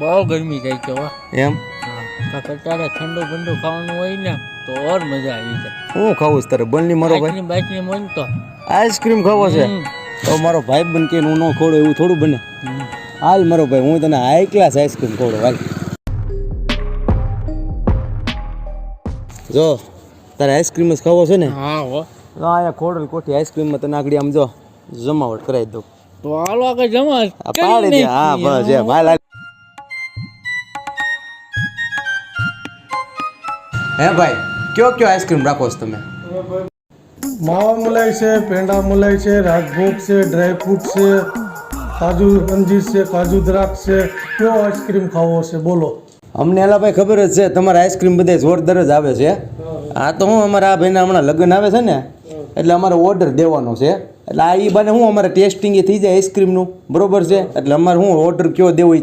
બહુ ગરમી થાય છે હો. એમ અત્યારે ઠંડુ બંડુ ખાવાનું હોય ને તો ઓર મજા આવી જાય. હું ખાવું છે તારે બનની મારો ભાઈ આઈસ્ક્રીમ બાઈસ્ક્રીમ હોય ને તો આઈસ્ક્રીમ ખાવો છે તો મારો ભાઈ બન કે હું ન ખોડો એવું થોડું બને. હાલ મારો ભાઈ હું તને હાઈ ક્લાસ આઈસ્ક્રીમ ખોડો હાલ. જો તારે આઈસ્ક્રીમ જ ખાવો છે ને? હા હો. તો અહીંયા ખોડલ કોઠી આઈસ્ક્રીમમાં તને આગળ આમ જો જમાવટ કરાવી દઉં. તો હાલો આગળ જમા પાડી દે. હા બસ એમ હાલ હાલ. હે ભાઈ કયો આઈસ્ક્રીમ રાખો છો તમે? માવા મલાઈ છે, પેંડા મલાઈ છે, રાજભોગ છે, ડ્રાયફ્રૂટ છે, કાજુ અંજીર છે, કાજુ દ્રાક્ષ છે. કયો આઈસ્ક્રીમ ખાવો છે બોલો? અમને એલા ભાઈ ખબર જ છે તમારા આઈસ્ક્રીમ બધે જોરદાર જ આવે છે. આ તો હું અમારા આ ભાઈના હમણાં લગ્ન આવે છે ને એટલે અમારે ઓર્ડર દેવાનો છે. એટલે આ એ બાને હું અમારે ટેસ્ટિંગ થઈ જાય આઈસ્ક્રીમનું બરોબર છે. એટલે અમારે હું ઓર્ડર કયો દેવો એ